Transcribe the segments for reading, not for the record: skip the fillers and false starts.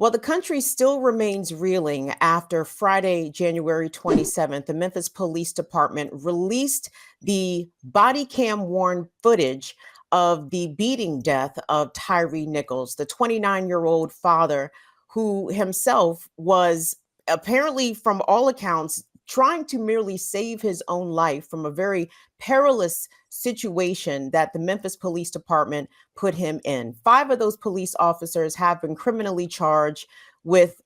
Well, the country still remains reeling after Friday, January 27th. The Memphis Police Department released the body cam worn footage of the beating death of Tyre Nichols, the 29-year-old father who himself was apparently, from all accounts, trying to merely save his own life from a very perilous situation that the Memphis Police Department put him in. 5 of those police officers have been criminally charged with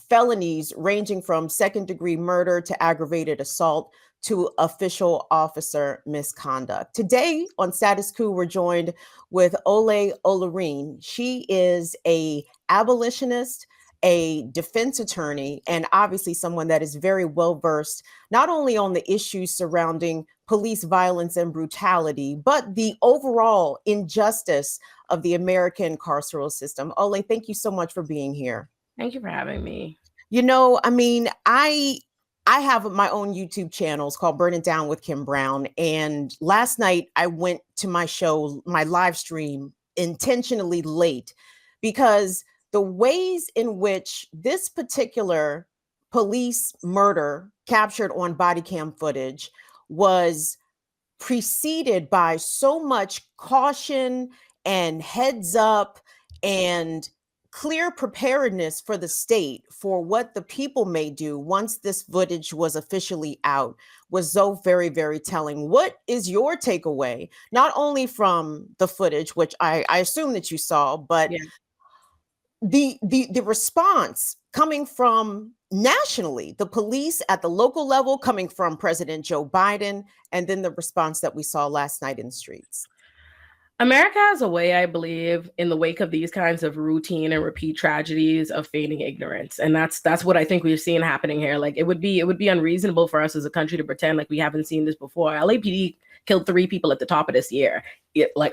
felonies ranging from second-degree murder to aggravated assault to official officer misconduct. Today on Status Coup, we're joined with Olayemi Olurin. She is a abolitionist, a defense attorney, and obviously someone that is very well versed not only on the issues surrounding police violence and brutality, but the overall injustice of the American carceral system. Ole, thank you so much for being here. Thank you for having me. You know, I mean, I have my own YouTube channel. It's called Burn It Down with Kim Brown. And last night I went to my show, my live stream, intentionally late because the ways in which this particular police murder captured on body cam footage was preceded by so much caution and heads up and clear preparedness for the state for what the people may do once this footage was officially out was so very, very telling. What is your takeaway, not only from the footage, which I assume that you saw, but the response coming from nationally, the police at the local level, coming from President Joe Biden, and then the response that we saw last night in the streets? America has a way, I believe, in the wake of these kinds of routine and repeat tragedies of feigning ignorance. And that's what I think we've seen happening here. Like it would be unreasonable for us as a country to pretend like we haven't seen this before. LAPD killed 3 people at the top of this year,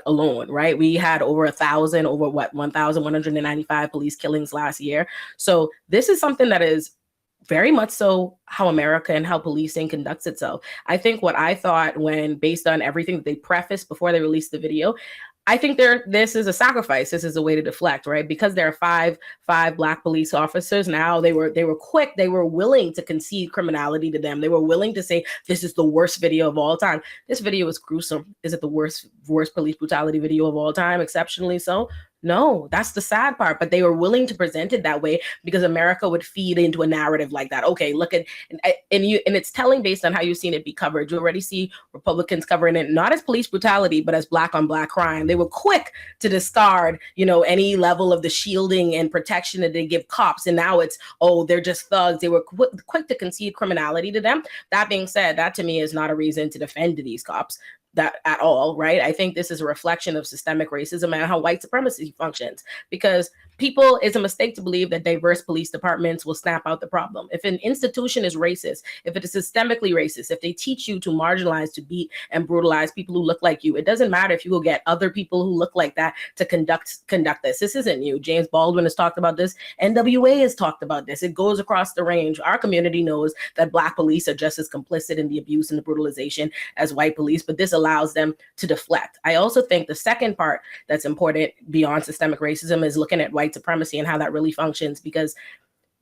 alone, right? We had over 1,195 police killings last year. So this is something that is very much so how America and how policing conducts itself. I think what I thought when, based on everything that they prefaced before they released the video, I think this is a sacrifice. This is a way to deflect, right? Because there are five Black police officers now. They were quick. They were willing to concede criminality to them. They were willing to say this is the worst video of all time. This video is gruesome. Is it the worst police brutality video of all time? Exceptionally so. No, that's the sad part. But they were willing to present it that way because America would feed into a narrative like that. Okay, look at and it's telling based on how you've seen it be covered. You already see Republicans covering it not as police brutality, but as Black on Black crime. They were quick to discard, any level of the shielding and protection that they give cops. And now it's, oh, they're just thugs. They were quick to concede criminality to them. That being said, that to me is not a reason to defend these cops. That at all, right? I think this is a reflection of systemic racism and how white supremacy functions, because it's a mistake to believe that diverse police departments will snap out the problem. If an institution is racist, if it is systemically racist, if they teach you to marginalize, to beat and brutalize people who look like you, it doesn't matter if you will get other people who look like that to conduct this. This isn't new. James Baldwin has talked about this. NWA has talked about this. It goes across the range. Our community knows that Black police are just as complicit in the abuse and the brutalization as white police, but this allows them to deflect. I also think the second part that's important beyond systemic racism is looking at white supremacy and how that really functions, because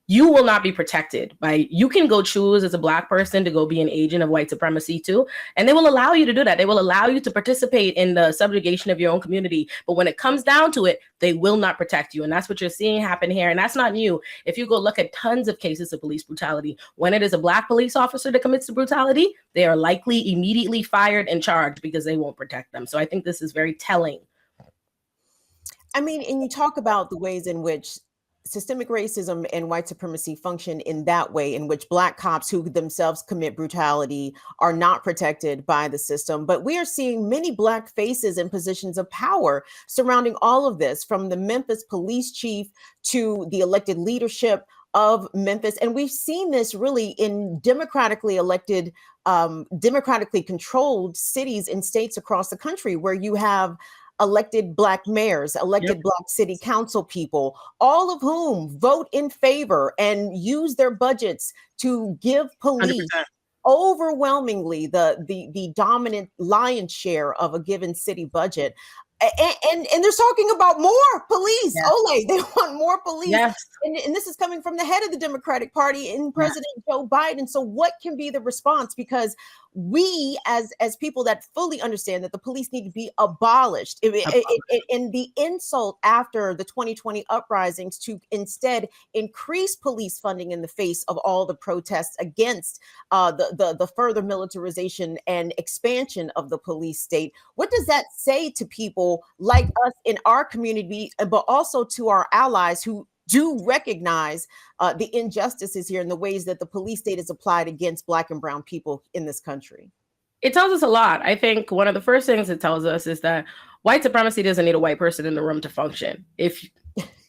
you will not be protected you can go choose as a Black person to go be an agent of white supremacy too. And they will allow you to do that. They will allow you to participate in the subjugation of your own community. But when it comes down to it, they will not protect you. And that's what you're seeing happen here. And that's not new. If you go look at tons of cases of police brutality, when it is a Black police officer that commits the brutality, they are likely immediately fired and charged because they won't protect them. So I think this is very telling. I mean, and you talk about the ways in which systemic racism and white supremacy function in that way, in which Black cops who themselves commit brutality are not protected by the system. But we are seeing many Black faces in positions of power surrounding all of this, from the Memphis police chief to the elected leadership of Memphis. And we've seen this really in democratically elected, democratically controlled cities and states across the country, where you have elected Black mayors, elected Black city council people, all of whom vote in favor and use their budgets to give police 100%. Overwhelmingly the dominant lion's share of a given city budget. And they're talking about more police. Yes. Ole, they want more police. Yes. And this is coming from the head of the Democratic Party and President Joe Biden. So what can be the response? Because we, as people that fully understand that the police need to be abolished, and the insult after the 2020 uprisings to instead increase police funding in the face of all the protests against the further militarization and expansion of the police state. What does that say to people like us in our community, but also to our allies who do recognize the injustices here and the ways that the police state is applied against Black and brown people in this country? It tells us a lot. I think one of the first things it tells us is that white supremacy doesn't need a white person in the room to function. If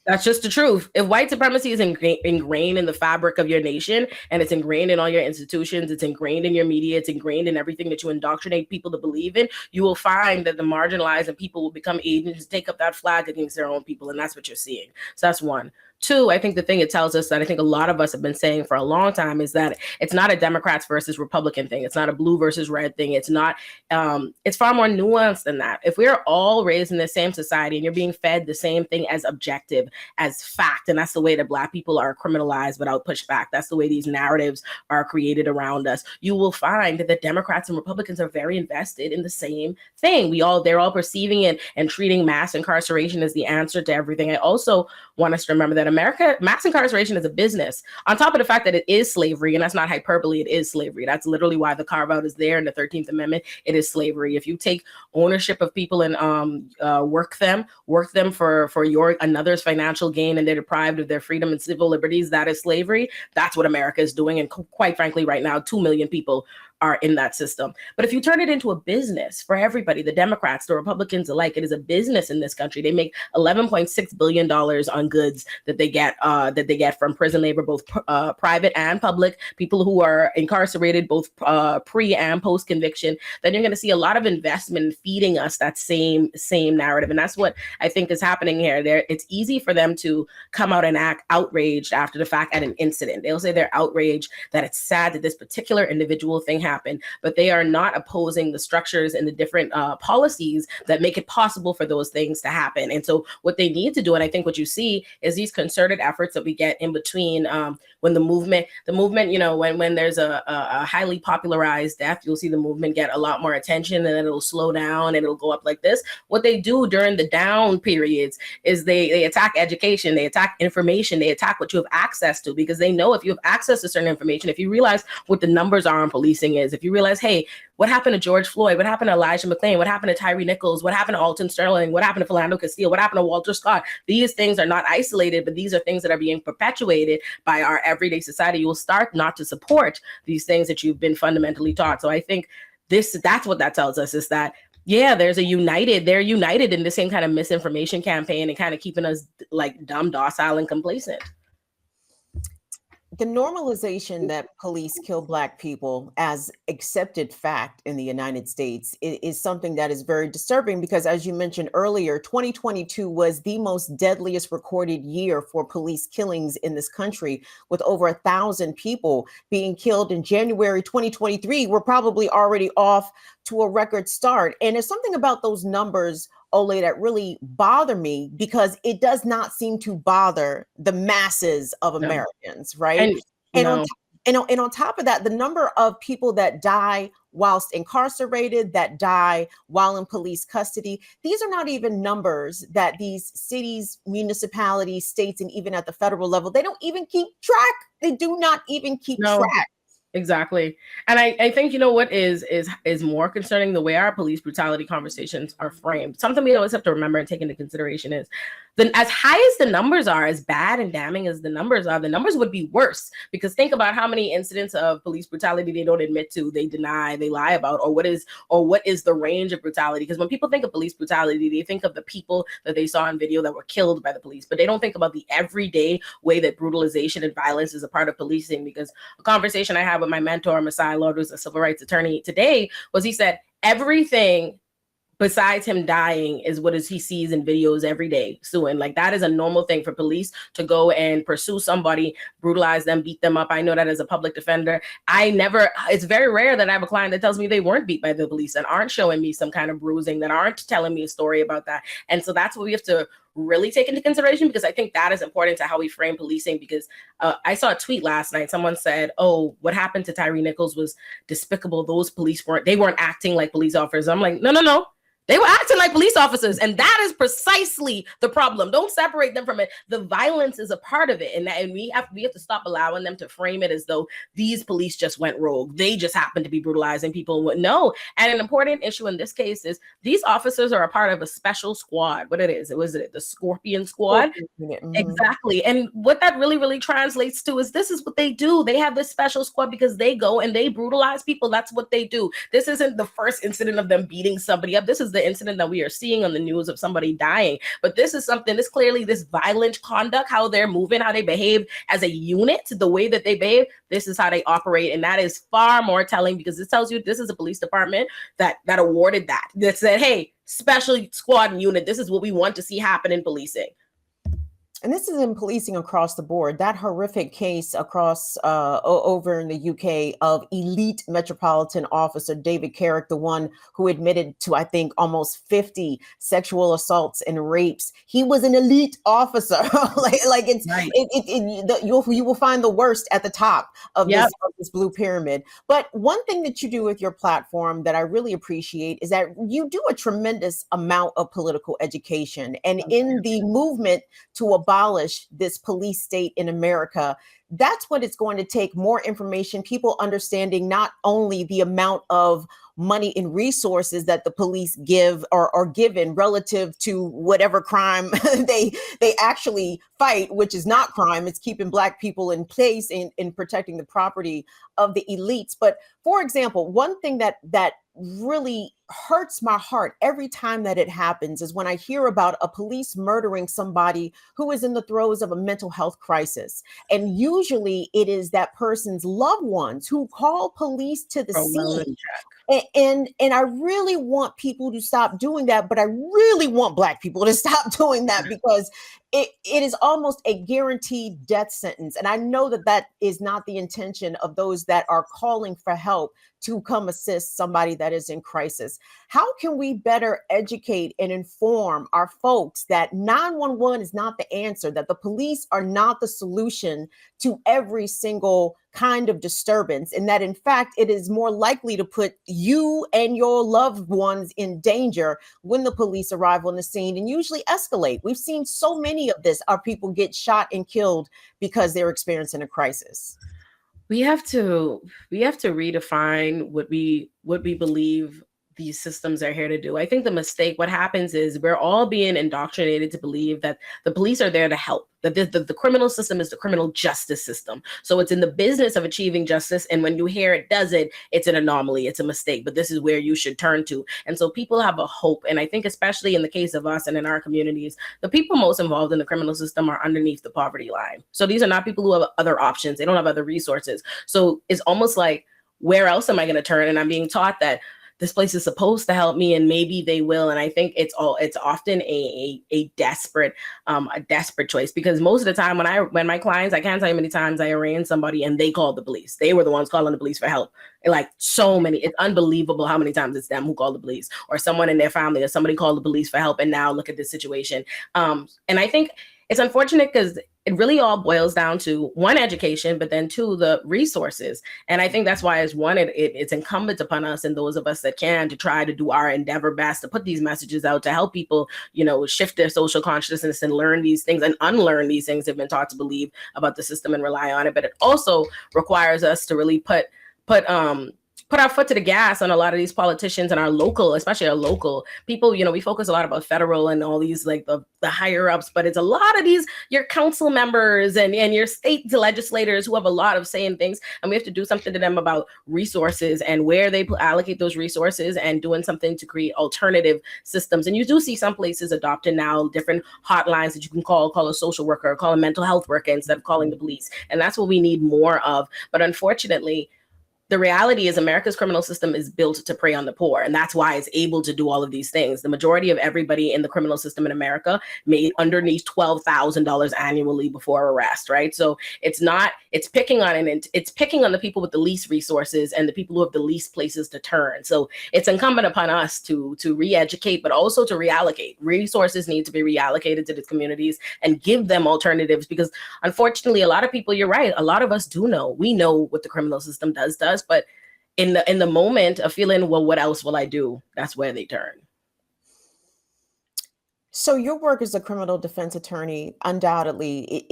that's just the truth. If white supremacy is ingrained in the fabric of your nation, and it's ingrained in all your institutions, it's ingrained in your media, it's ingrained in everything that you indoctrinate people to believe in, you will find that the marginalized and people will become agents to take up that flag against their own people. And that's what you're seeing. So that's one. Two, I think the thing it tells us that I think a lot of us have been saying for a long time is that it's not a Democrats versus Republican thing. It's not a blue versus red thing. It's not, it's far more nuanced than that. If we're all raised in the same society and you're being fed the same thing as objective, as fact, and that's the way that Black people are criminalized without pushback, that's the way these narratives are created around us, you will find that Democrats and Republicans are very invested in the same thing. They're all perceiving it and treating mass incarceration as the answer to everything. I also want us to remember that mass incarceration is a business. On top of the fact that it is slavery, and that's not hyperbole, it is slavery. That's literally why the carve-out is there in the 13th Amendment. It is slavery. If you take ownership of people and work them for your another's financial gain, and they're deprived of their freedom and civil liberties, that is slavery. That's what America is doing. And quite frankly, right now, 2 million people are in that system. But if you turn it into a business for everybody, the Democrats, the Republicans alike, it is a business in this country. They make $11.6 billion on goods that they get from prison labor, both private and public, people who are incarcerated, both pre and post conviction. Then you're going to see a lot of investment in feeding us that same narrative. And that's what I think is happening here. It's easy for them to come out and act outraged after the fact at an incident. They'll say they're outraged, that it's sad that this particular individual thing happened, but they are not opposing the structures and the different policies that make it possible for those things to happen. And so what they need to do, and I think what you see is these concerted efforts that we get in between when the movement, when there's a highly popularized death, you'll see the movement get a lot more attention, and then it'll slow down and it'll go up like this. What they do during the down periods is they attack education, they attack information, they attack what you have access to, because they know if you have access to certain information, if you realize what the numbers are on policing is, if you realize, hey, what happened to George Floyd? What happened to Elijah McClain? What happened to Tyre Nichols? What happened to Alton Sterling? What happened to Philando Castile? What happened to Walter Scott? These things are not isolated, but these are things that are being perpetuated by our everyday society. You will start not to support these things that you've been fundamentally taught. So I think that's what that tells us, is that they're united in the same kind of misinformation campaign and kind of keeping us like dumb, docile, and complacent. The normalization that police kill Black people as accepted fact in the United States is something that is very disturbing, because as you mentioned earlier, 2022 was the most deadliest recorded year for police killings in this country, with over 1,000 people being killed. In January 2023, we're probably already off to a record start. And there's something about those numbers, Ole, that really bother me, because it does not seem to bother the masses of Americans, right? And on top of that, the number of people that die whilst incarcerated, that die while in police custody, these are not even numbers that these cities, municipalities, states, and even at the federal level, they don't even keep track. They do not even keep track. Exactly. And I think, what is more concerning, the way our police brutality conversations are framed. Something we always have to remember and take into consideration is as high as the numbers are, as bad and damning as the numbers are, the numbers would be worse, because think about how many incidents of police brutality they don't admit to, they deny, they lie about, or what is the range of brutality. Because when people think of police brutality, they think of the people that they saw in video that were killed by the police, but they don't think about the everyday way that brutalization and violence is a part of policing. Because a conversation I had with my mentor, Masai Lord, who's a civil rights attorney today, was he said, everything besides him dying is what he sees in videos every day suing. Like, that is a normal thing for police to go and pursue somebody, brutalize them, beat them up. I know that as a public defender, it's very rare that I have a client that tells me they weren't beat by the police and aren't showing me some kind of bruising, that aren't telling me a story about that. And so that's what we have to really take into consideration, because I think that is important to how we frame policing. Because I saw a tweet last night. Someone said, oh, what happened to Tyre Nichols was despicable. Those police weren't acting like police officers. I'm like, no. They were acting like police officers, and that is precisely the problem. Don't separate them from it. The violence is a part of it, and we have to stop allowing them to frame it as though these police just went rogue. They just happened to be brutalizing people. No, and an important issue in this case is these officers are a part of a special squad. What it was the Scorpion Squad? Mm-hmm. Exactly. And what that really, really translates to is this is what they do. They have this special squad because they go and they brutalize people. That's what they do. This isn't the first incident of them beating somebody up. This is the incident that we are seeing on the news of somebody dying. But this is something, this clearly, this violent conduct, how they're moving, how they behave as a unit, the way that they behave, this is how they operate. And that is far more telling, because this tells you this is a police department that awarded that said, hey, special squad and unit, this is what we want to see happen in policing. And this is in policing across the board. That horrific case across over in the UK of elite Metropolitan Officer David Carrick, the one who admitted to, I think, almost 50 sexual assaults and rapes. He was an elite officer. It's right. You will find the worst at the top of this blue pyramid. But one thing that you do with your platform that I really appreciate is that you do a tremendous amount of political education. And in the movement to abolish this police state in America, that's what it's going to take: more information, people understanding not only the amount of money and resources that the police give or are given relative to whatever crime they actually fight, which is not crime. It's keeping Black people in place and protecting the property of the elites. But for example, one thing that really hurts my heart every time that it happens is when I hear about a police murdering somebody who is in the throes of a mental health crisis. And usually it is that person's loved ones who call police to the scene. And I really want people to stop doing that, but I really want Black people to stop doing that, because it is almost a guaranteed death sentence. And I know that is not the intention of those that are calling for help to come assist somebody that is in crisis. How can we better educate and inform our folks that 911 is not the answer, that the police are not the solution to every single kind of disturbance, and that in fact it is more likely to put you and your loved ones in danger when the police arrive on the scene and usually escalate? We've seen so many of this. Our people get shot and killed because they're experiencing a crisis. We have to redefine what we believe these systems are here to do. I think the mistake, what happens is we're all being indoctrinated to believe that the police are there to help, that the criminal system is the criminal justice system. So it's in the business of achieving justice. And when you hear it doesn't, it's an anomaly, it's a mistake, but this is where you should turn to. And so people have a hope. And I think especially in the case of us and in our communities, the people most involved in the criminal system are underneath the poverty line. So these are not people who have other options. They don't have other resources. So it's almost like, where else am I going to turn? And I'm being taught that this place is supposed to help me, and maybe they will. And I think it's often a desperate choice, because most of the time when my clients, I can't tell you how many times I arraigned somebody and they called the police. They were the ones calling the police for help. Like, so many, it's unbelievable how many times it's them who called the police, or someone in their family, or somebody called the police for help. And now look at this situation. And I think it's unfortunate because it really all boils down to, one, education, but then two, the resources. And I think that's why it's incumbent upon us, and those of us that can, to try to do our endeavor best to put these messages out, to help people, shift their social consciousness and learn these things and unlearn these things they've been taught to believe about the system and rely on it. But it also requires us to really put our foot to the gas on a lot of these politicians and our local, especially our local people. We focus a lot about federal and all these, like the higher ups, but it's a lot of these, your council members and your state legislators who have a lot of say in things. And we have to do something to them about resources and where they allocate those resources, and doing something to create alternative systems. And you do see some places adopting now different hotlines that you can call a social worker, or call a mental health worker instead of calling the police. And that's what we need more of. But unfortunately, the reality is America's criminal system is built to prey on the poor, and that's why it's able to do all of these things. The majority of everybody in the criminal system in America made underneath $12,000 annually before arrest, right? So it's picking on the people with the least resources and the people who have the least places to turn. So it's incumbent upon us to re-educate, but also to reallocate. Resources need to be reallocated to the communities and give them alternatives, because unfortunately, a lot of people, you're right, a lot of us we know what the criminal system does, but in the moment of feeling, well, what else will I do? That's where they turn. So your work as a criminal defense attorney, undoubtedly,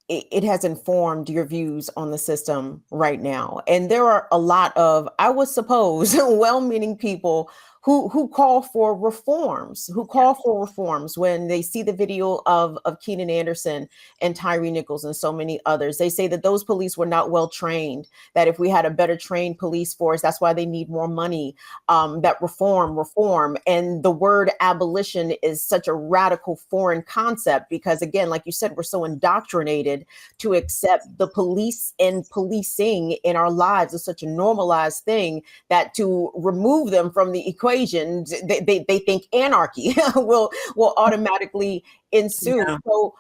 it has informed your views on the system right now. And there are a lot of, I would suppose, well-meaning people who call for reforms, when they see the video of Keenan Anderson and Tyre Nichols and so many others. They say that those police were not well trained, that if we had a better trained police force, that's why they need more money, that reform. And the word abolition is such a radical foreign concept because, again, like you said, we're so indoctrinated to accept the police and policing in our lives is such a normalized thing that to remove them from the equation, they think anarchy will automatically ensue. Yeah. So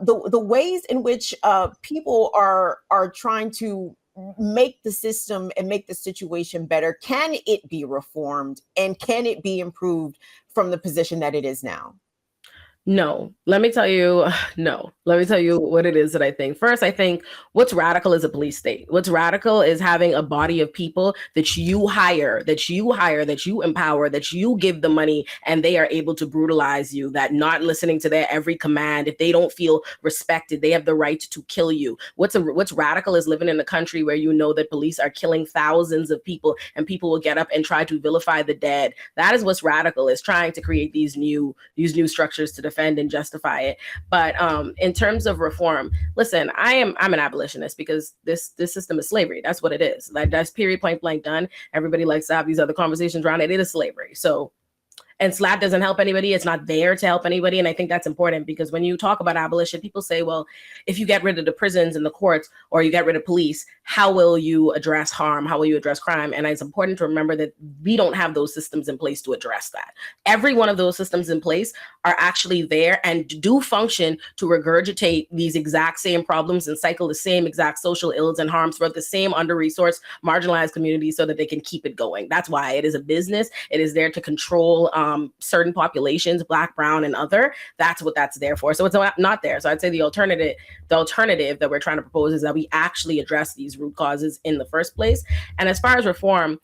the ways in which people are trying to make the system and make the situation better, can it be reformed and can it be improved from the position that it is now? No, let me tell you what it is that I think. First, I think what's radical is a police state. What's radical is having a body of people that you hire, that you empower, that you give the money, and they are able to brutalize you, that not listening to their every command. If they don't feel respected, they have the right to kill you. What's radical is living in a country where you know that police are killing thousands of people and people will get up and try to vilify the dead. That is what's radical, is trying to create these new structures to defend and justify it. But in terms of reform, listen, I'm an abolitionist because this system is slavery. That's what it is. Like, that's period, point blank, done. Everybody likes to have these other conversations around it. It is slavery. So, and SLAPP doesn't help anybody. It's not there to help anybody. And I think that's important because when you talk about abolition, people say, well, if you get rid of the prisons and the courts or you get rid of police, how will you address harm? How will you address crime? And it's important to remember that we don't have those systems in place to address that. Every one of those systems in place are actually there and do function to regurgitate these exact same problems and cycle the same exact social ills and harms for the same under-resourced, marginalized communities so that they can keep it going. That's why it is a business. It is there to control certain populations, Black, brown, and other. That's what that's there for. So it's not there. So I'd say the alternative that we're trying to propose is that we actually address these root causes in the first place. And as far as reform,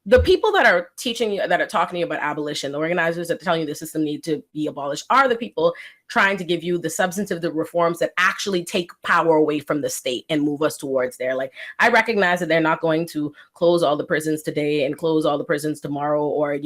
the people that are teaching you, that are talking to you about abolition, the organizers that are telling you the system needs to be abolished, are the people trying to give you the substantive reforms that actually take power away from the state and move us towards there. Like, I recognize that they're not going to close all the prisons today and close all the prisons tomorrow, or,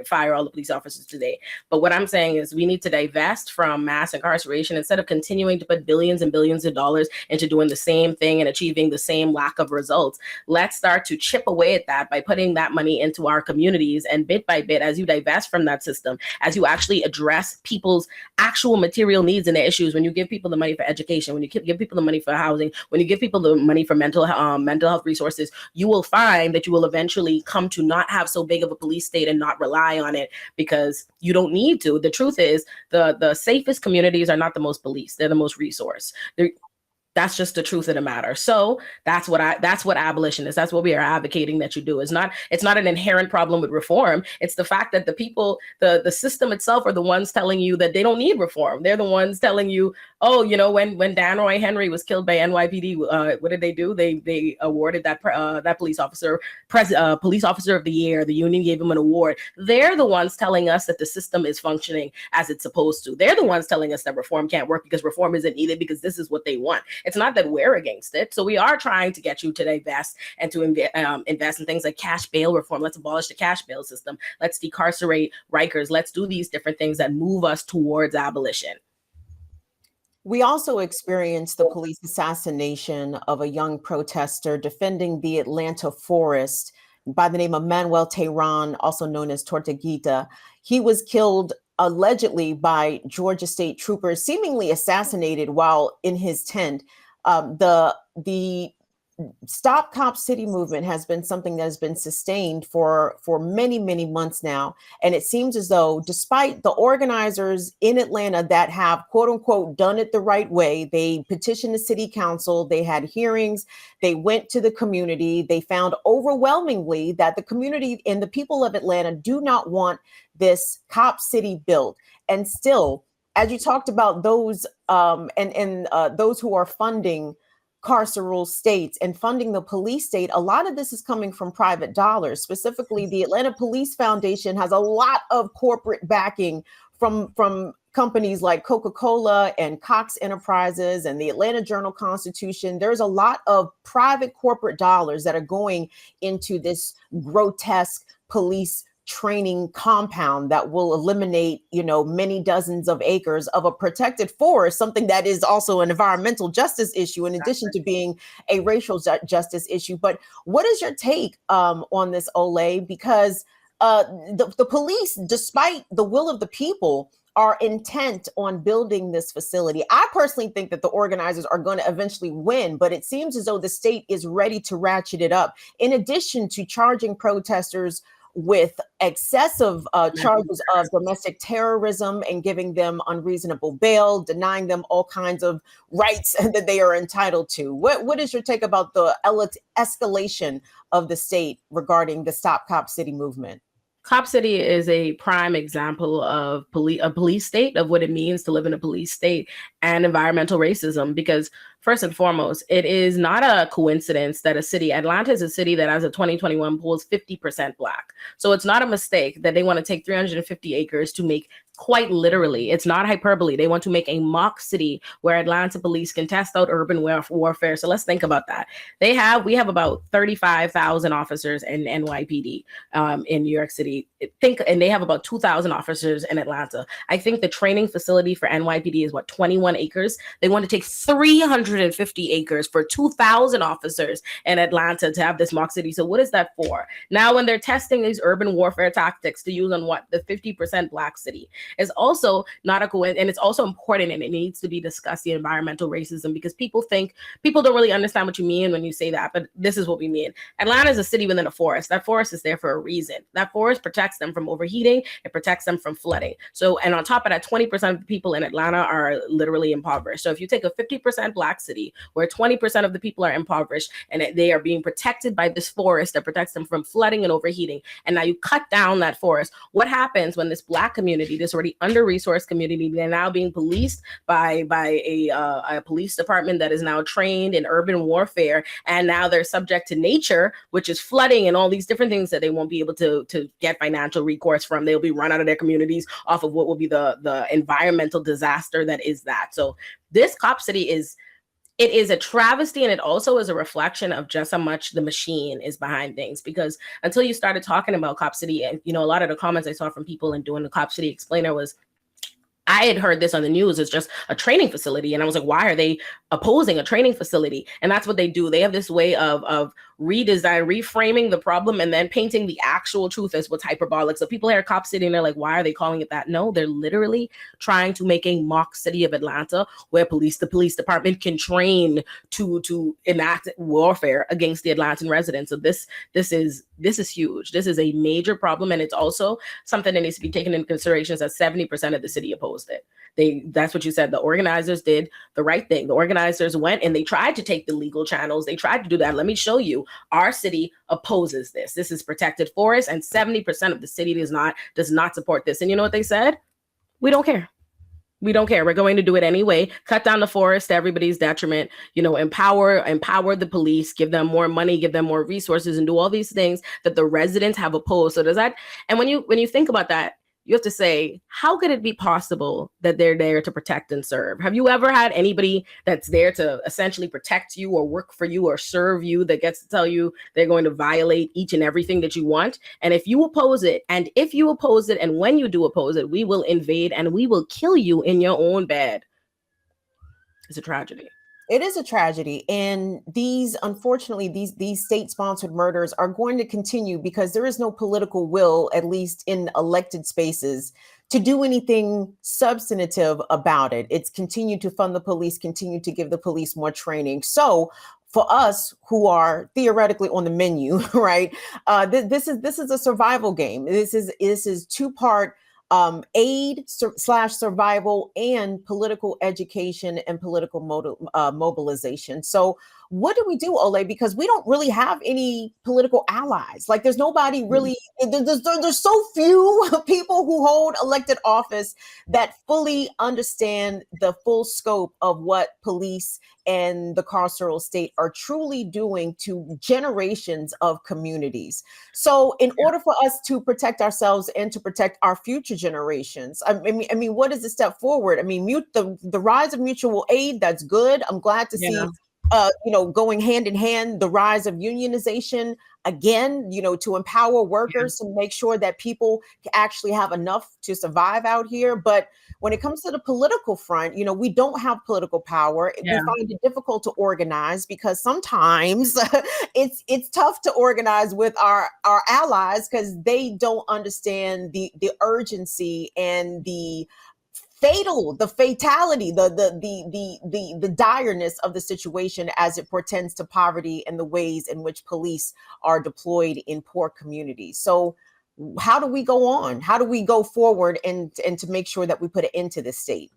fire all the police officers today. But what I'm saying is we need to divest from mass incarceration instead of continuing to put billions and billions of dollars into doing the same thing and achieving the same lack of results. Let's start to chip away at that by putting that money into our communities, and bit by bit, as you divest from that system, as you actually address people's actual material needs and their issues, when you give people the money for education, when you give people the money for housing, when you give people the money for mental health resources, you will find that you will eventually come to not have so big of a police state and not rely on it because you don't need to. The truth is the safest communities are not the most policed. They're the most resourced. That's just the truth of the matter. So that's what abolition is. That's what we are advocating that you do. It's not an inherent problem with reform. It's the fact that the people, the system itself are the ones telling you that they don't need reform. They're the ones telling you, oh, when Dan Roy Henry was killed by NYPD, what did they do? They awarded that police officer police officer of the year. The union gave him an award. They're the ones telling us that the system is functioning as it's supposed to. They're the ones telling us that reform can't work because reform isn't needed because this is what they want. It's not that we're against it. So we are trying to get you to divest and to invest in things like cash bail reform. Let's abolish the cash bail system. Let's decarcerate Rikers. Let's do these different things that move us towards abolition. We also experienced the police assassination of a young protester defending the Atlanta forest by the name of Manuel Tehran, also known as Tortuguita. He was killed allegedly by Georgia State troopers, seemingly assassinated while in his tent. The Stop Cop City movement has been something that has been sustained for many months now, and it seems as though, despite the organizers in Atlanta that have quote unquote done it the right way, they petitioned the city council, they had hearings, they went to the community, they found overwhelmingly that the community and the people of Atlanta do not want this Cop City built. And still, as you talked about those and those who are funding carceral states and funding the police state, a lot of this is coming from private dollars. Specifically, the Atlanta Police Foundation has a lot of corporate backing from companies like Coca-Cola and Cox Enterprises and the Atlanta Journal-Constitution. There's a lot of private corporate dollars that are going into this grotesque police training compound that will eliminate, many dozens of acres of a protected forest, something that is also an environmental justice issue, in addition to being a racial justice issue. But what is your take on this, Olay? Because the police, despite the will of the people, are intent on building this facility. I personally think that the organizers are going to eventually win, but it seems as though the state is ready to ratchet it up, in addition to charging protesters with excessive charges of domestic terrorism and giving them unreasonable bail, denying them all kinds of rights that they are entitled to. What is your take about the escalation of the state regarding the Stop Cop City movement? Cop City is a prime example of a police state, of what it means to live in a police state, and environmental racism. Because first and foremost, it is not a coincidence that Atlanta is a city that as of 2021 polls 50% Black. So it's not a mistake that they want to take 350 acres to make, quite literally, it's not hyperbole, they want to make a mock city where Atlanta police can test out urban warfare. So let's think about that. We have about 35,000 officers in NYPD in New York City. And they have about 2,000 officers in Atlanta. I think the training facility for NYPD is 21 acres. They want to take 350 acres for 2,000 officers in Atlanta to have this mock city. So what is that for? Now, when they're testing these urban warfare tactics to use on the 50% Black city, is also not a coincidence, and it's also important, and it needs to be discussed, the environmental racism, because people don't really understand what you mean when you say that, but this is what we mean. Atlanta is a city within a forest. That forest is there for a reason. That forest protects them from overheating, it protects them from flooding. So, and on top of that, 20% of the people in Atlanta are literally impoverished. So if you take a 50% Black city where 20% of the people are impoverished and they are being protected by this forest that protects them from flooding and overheating, and now you cut down that forest, what happens when this Black community, this already under-resourced community, they're now being policed by a police department that is now trained in urban warfare, and now they're subject to nature, which is flooding and all these different things that they won't be able to get financial recourse from. They'll be run out of their communities off of what will be the environmental disaster that is that. So this Cop City is a travesty, and it also is a reflection of just how much the machine is behind things. Because until you started talking about Cop City, and a lot of the comments I saw from people and doing the Cop City explainer was, I had heard this on the news as just a training facility. And I was like, why are they opposing a training facility? And that's what they do. They have this way of reframing the problem and then painting the actual truth as what's hyperbolic. So people hear Cop City and they're like, why are they calling it that? No, they're literally trying to make a mock city of Atlanta where the police department can train to enact warfare against the Atlantan residents. So this is huge. This is a major problem. And it's also something that needs to be taken into consideration, that 70% of the city opposed it. That's what you said. The organizers did the right thing. The organizers went and they tried to take the legal channels. They tried to do that. Let me show you. Our city opposes this. This is protected forest, and 70% of the city does not support this. And you know what they said? We don't care. We don't care. We're going to do it anyway. Cut down the forest to everybody's detriment. Empower the police, give them more money, give them more resources, and do all these things that the residents have opposed. So does that? And when you think about that, you have to say, how could it be possible that they're there to protect and serve? Have you ever had anybody that's there to essentially protect you or work for you or serve you that gets to tell you they're going to violate each and everything that you want? And if you oppose it, and when you do oppose it, we will invade and we will kill you in your own bed. It's a tragedy. It is a tragedy. And unfortunately, these state-sponsored murders are going to continue because there is no political will, at least in elected spaces, to do anything substantive about it. It's continue to fund the police, continue to give the police more training. So for us who are theoretically on the menu, right? This is a survival game. This is two-part aid slash survival and political education and political mobilization. So what do we do, Ole? Because we don't really have any political allies. Like there's nobody really, there's so few people who hold elected office that fully understand the full scope of what police and the carceral state are truly doing to generations of communities. So in order for us to protect ourselves and to protect our future generations, I mean, what is the step forward? I mean, the rise of mutual aid, that's good. I'm glad to see going hand in hand, the rise of unionization again, to empower workers to make sure that people actually have enough to survive out here. But when it comes to the political front, we don't have political power. We find it difficult to organize because sometimes it's tough to organize with our allies because they don't understand the urgency and the fatality, the direness of the situation as it pertains to poverty and the ways in which police are deployed in poor communities. So how do we go on? How do we go forward and to make sure that we put an end to this state?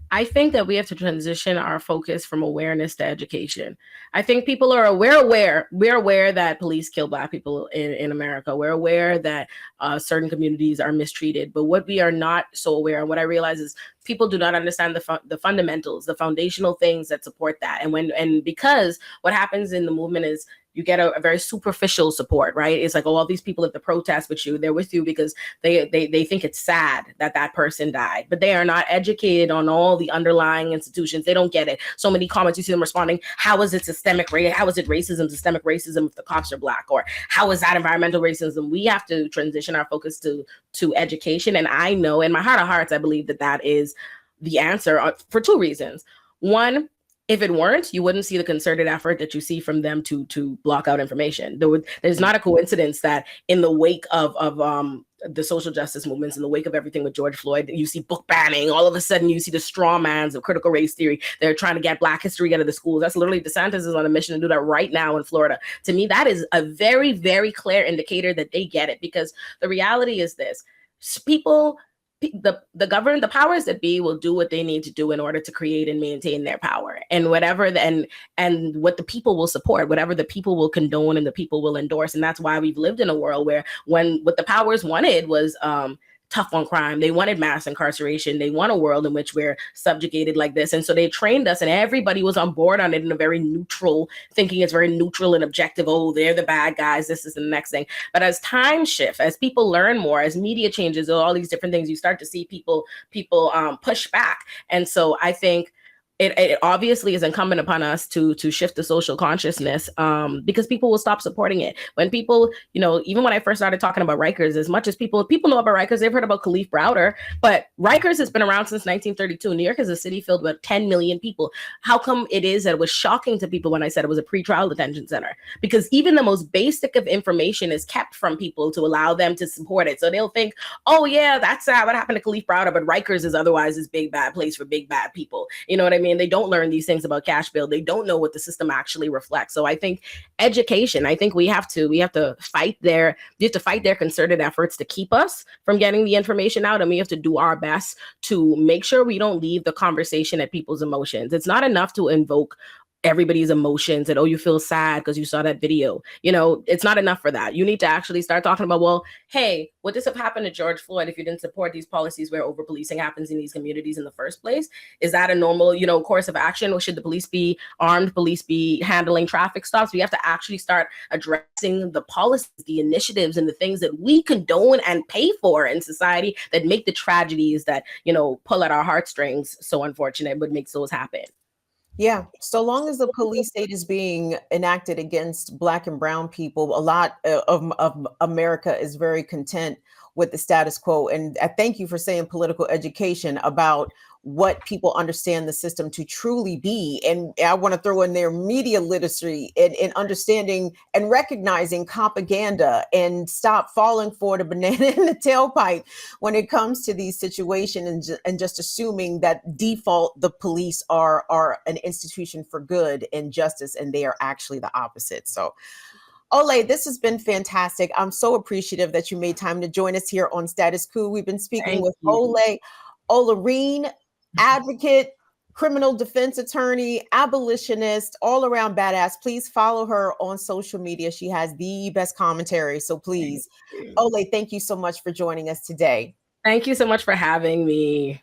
I think that we have to transition our focus from awareness to education. I think people are aware. We're aware that police kill Black people in America. We're aware that certain communities are mistreated. But what we are not so aware, and what I realize is people do not understand the fundamentals, the foundational things that support that. And because what happens in the movement is you get a very superficial support, right? It's like, oh, all these people at the protest with you, they're with you because they think it's sad that person died, but they are not educated on all the underlying institutions. They don't get it. So many comments, you see them responding, how is it systemic racism? How is it racism, systemic racism if the cops are Black? Or how is that environmental racism? We have to transition our focus to education. And I know in my heart of hearts, I believe that is the answer for two reasons. One, if it weren't, you wouldn't see the concerted effort that you see from them to block out information. There's not a coincidence that in the wake of the social justice movements, in the wake of everything with George Floyd, you see book banning. All of a sudden, you see the straw mans of critical race theory. They're trying to get Black history out of the schools. That's literally DeSantis is on a mission to do that right now in Florida. To me, that is a very, very clear indicator that they get it, because the reality is this: the government, the powers that be, will do what they need to do in order to create and maintain their power, and whatever and what the people will support, whatever the people will condone and the people will endorse. And that's why we've lived in a world where what the powers wanted was tough on crime. They wanted mass incarceration. They want a world in which we're subjugated like this. And so they trained us, and everybody was on board on it in a very neutral, thinking it's very neutral and objective. Oh, they're the bad guys. This is the next thing. But as time shifts, as people learn more, as media changes, all these different things, you start to see people push back. And so I think it obviously is incumbent upon us to shift the social consciousness, because people will stop supporting it. When people, even when I first started talking about Rikers, as much as people know about Rikers, they've heard about Khalif Browder, but Rikers has been around since 1932. New York is a city filled with 10 million people. How come it is that it was shocking to people when I said it was a pretrial detention center? Because even the most basic of information is kept from people to allow them to support it. So they'll think, oh yeah, that's sad, what happened to Khalif Browder, but Rikers is otherwise this big bad place for big bad people. You know what I mean? They don't learn these things about cash bail. They don't know what the system actually reflects. So I think education, I think we have to fight their concerted efforts to keep us from getting the information out. And we have to do our best to make sure we don't leave the conversation at people's emotions. It's not enough to invoke everybody's emotions and, oh, you feel sad because you saw that video. It's not enough for that. You need to actually start talking about, well, hey, would this have happened to George Floyd if you didn't support these policies where over policing happens in these communities in the first place? Is that a normal, course of action? Or should the police be armed, police be handling traffic stops? We have to actually start addressing the policies, the initiatives, and the things that we condone and pay for in society that make the tragedies that, pull at our heartstrings so unfortunate, but makes those happen. Yeah, so long as the police state is being enacted against Black and brown people, a lot of America is very content with the status quo. And I thank you for saying political education about what people understand the system to truly be. And I want to throw in there media literacy and understanding and recognizing propaganda, and stop falling for the banana in the tailpipe when it comes to these situations, and just assuming that default the police are an institution for good and justice, and they are actually the opposite. So Ole, this has been fantastic. I'm so appreciative that you made time to join us here on Status Coup. We've been speaking Thank with you. Ole Olurin, advocate, criminal defense attorney, abolitionist, all around badass. Please follow her on social media. She has the best commentary. So please, Ole, thank you so much for joining us today. Thank you so much for having me.